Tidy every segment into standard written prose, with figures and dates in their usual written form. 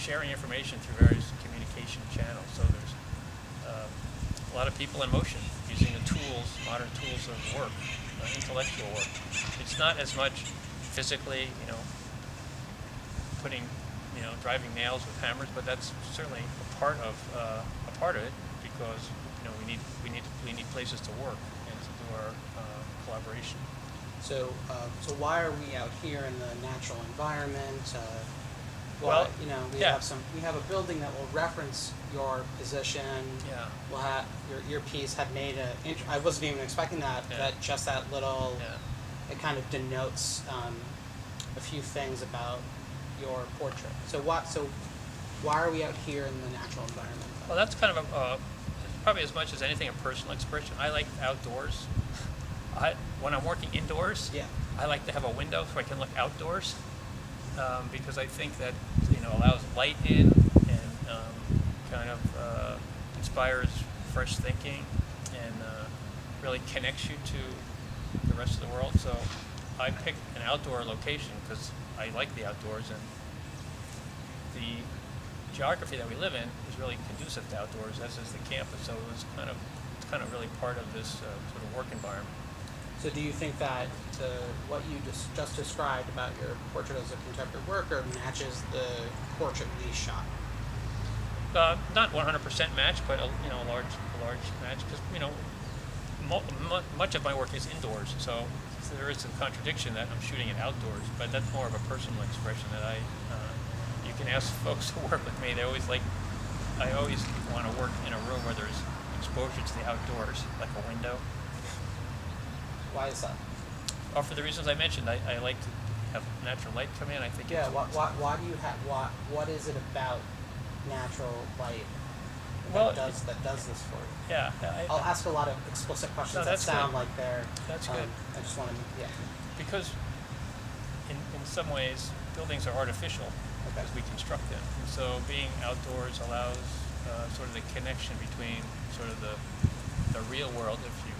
sharing information through various communication channels. So there's a lot of people in motion using the tools, modern tools of work, intellectual work. It's not as much physically, driving nails with hammers, but that's certainly a part of it, because we need places to work and to do our collaboration. So why are we out here in the natural environment? We have a building that will reference your position. Yeah. We'll have your piece had made I wasn't even expecting that. Yeah. That just that little. Yeah. It kind of denotes a few things about your portrait. So why are we out here in the natural environment? Well, that's kind of probably as much as anything a personal expression. I like outdoors. When I'm working indoors, Yeah. I like to have a window so I can look outdoors, because I think that allows light in and kind of inspires fresh thinking and really connects you to the rest of the world. So I picked an outdoor location because I like the outdoors, and the geography that we live in is really conducive to outdoors, as is the campus. So it's kind of really part of this sort of work environment. So do you think that what you just described about your portrait as a contemporary worker matches the portrait we shot? Not 100% match, but a large match, because much of my work is indoors. So there is a contradiction that I'm shooting it outdoors, but that's more of a personal expression that you can ask folks who work with me. I always want to work in a room where there's exposure to the outdoors, like a window. Why is that? Or for the reasons I mentioned. I like to have natural light come in. I think. Yeah. Why do you have? What is it about natural light that does this for you? Yeah. I'll ask a lot of explicit questions that sound like they're. That's good. I just want to. Yeah. Because in some ways buildings are artificial. Okay. As we construct them, and so being outdoors allows sort of the connection between sort of the real world, if you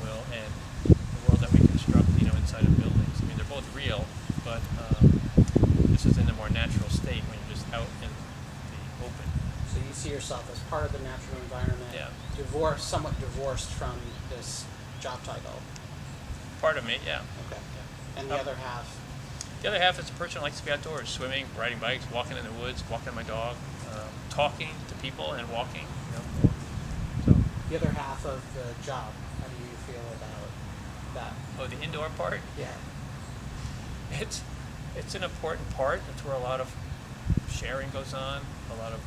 will, and the world that we construct, inside of buildings. I mean, they're both real, but this is in a more natural state when you're just out in the open. So you see yourself as part of the natural environment, Yeah. somewhat divorced from this job title. Part of me, yeah. Okay. Yeah. And the other half. The other half is a person who likes to be outdoors, swimming, riding bikes, walking in the woods, walking my dog, talking to people, and walking. So The other half of the job. How do you feel about that? Oh, the indoor part? Yeah. It's an important part. It's where a lot of sharing goes on, a lot of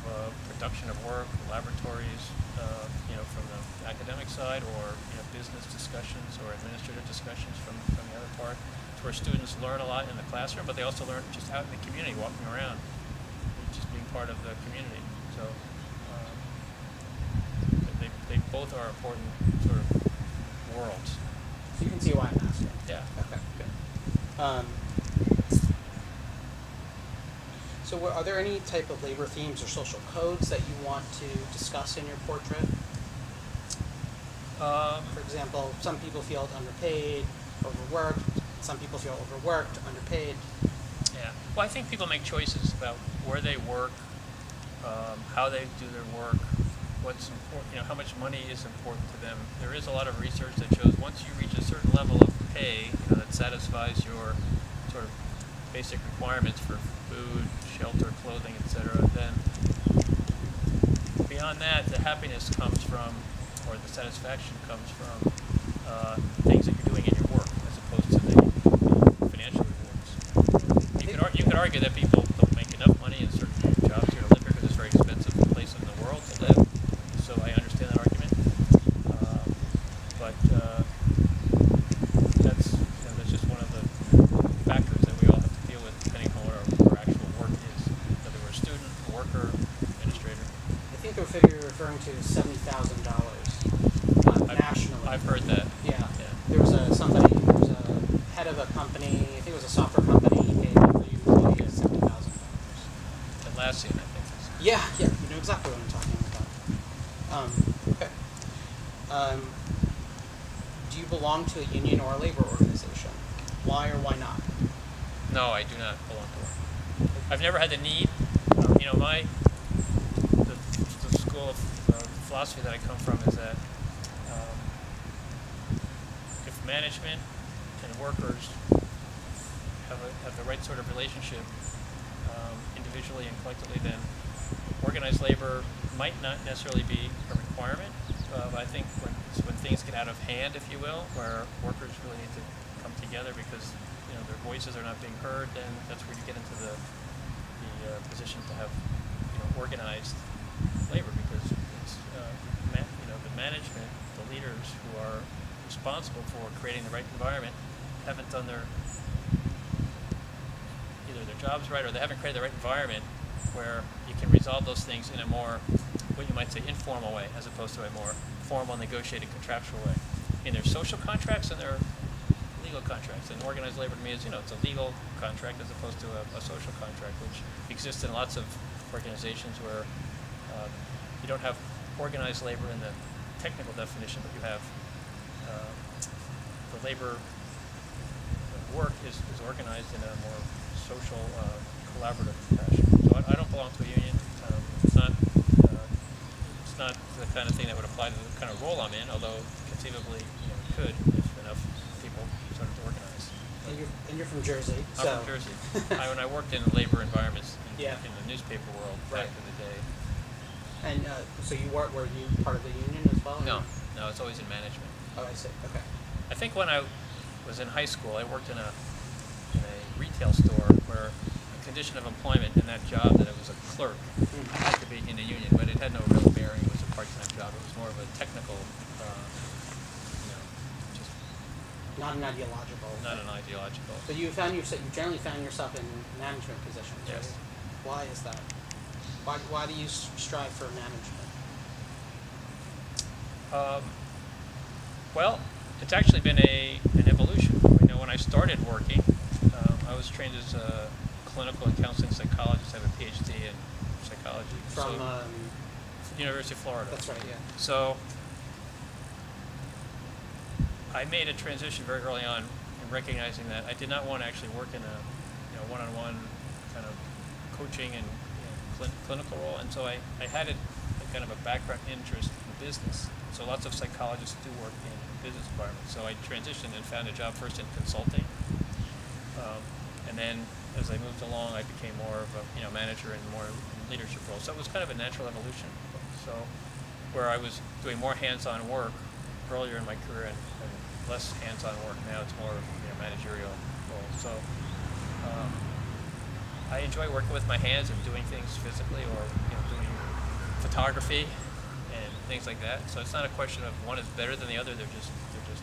production of work, laboratories, from the academic side, or business discussions or administrative discussions from the other part. It's where students learn a lot in the classroom, but they also learn just out in the community, walking around, just being part of the community. So they both are important sort of worlds. So you can see why I'm asking. Yeah. Okay, good. So are there any type of labor themes or social codes that you want to discuss in your portrait? For example, some people feel underpaid, overworked. Some people feel overworked, underpaid. Yeah. Well, I think people make choices about where they work, how they do their work, what's important, how much money is important to them. There is a lot of research that shows once you reach a certain level of pay, that satisfies your sort of basic requirements for food, shelter, clothing, etc., then beyond that, the happiness comes from, or the satisfaction comes from things that you're doing in your work, as opposed to the financial rewards. You could argue that people don't make enough money in certain jobs here to live here because it's a very expensive place in the world to live. So I understand that argument, but that's just one of the factors that we all have to deal with, depending on what our actual work is, whether we're a student, a worker, administrator. I think the figure you're referring to is $70,000 nationally. I've heard that. Yeah. There was somebody who was a head of a company, I think it was a software company, he paid every employee $70,000. Atlassian, I think. Yeah, you know exactly what I'm talking about. Okay. Do you belong to a union or a labor organization? Why or why not? No, I do not belong to one. I've never had the need you know, the school of philosophy that I come from is that um, if management and workers have the right sort of relationship individually and collectively, then organized labor might not necessarily be a requirement. But I think when things get out of hand, if you will, where workers really need to come together because their voices are not being heard, then that's where you get into the position to have organized labor, because it's the management, the leaders who are responsible for creating the right environment haven't done either their jobs right, or they haven't created the right environment where you can resolve those things in a more, what you might say, informal way, as opposed to a more formal, negotiated, contractual way. In their social contracts and their legal contracts. And organized labor to me is, it's a legal contract as opposed to a social contract, which exists in lots of organizations where you don't have organized labor in the technical definition, but you have the labor work is organized in a more social, collaborative fashion. So I don't belong to a union. It's not the kind of thing that would apply to the kind of role I'm in, although conceivably it could if enough people started to organize. And you're from Jersey. I'm from Jersey. When I worked in labor environments in the newspaper world back in the day. And so were you part of the union as well? No, it's always in management. Oh, I see. Okay. I think when I was in high school, I worked in a retail store where the condition of employment in that job, that it was a clerk, had to be in a union, but it had no real bearing. It was a part-time job. It was more of a technical, just not an ideological. Not an ideological. But you generally found yourself in management positions. Yes. Right? Why is that? Why do you strive for management? Well, it's actually been an evolution. When I started working, I was trained as a clinical and counseling psychologist. I have a PhD in psychology From University of Florida. That's right. Yeah. So I made a transition very early on in recognizing that I did not want to actually work in a one-on-one kind of coaching and clinical role, and so I had a kind of a background interest in business. So lots of psychologists do work in business environments. So I transitioned and found a job first in consulting, and then as I moved along, I became more of a manager and more in leadership roles. So it was kind of a natural evolution. So where I was doing more hands-on work earlier in my career and less hands-on work now, it's more managerial roles. So I enjoy working with my hands and doing things physically, or doing photography and things like that. So it's not a question of one is better than the other. They're just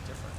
different.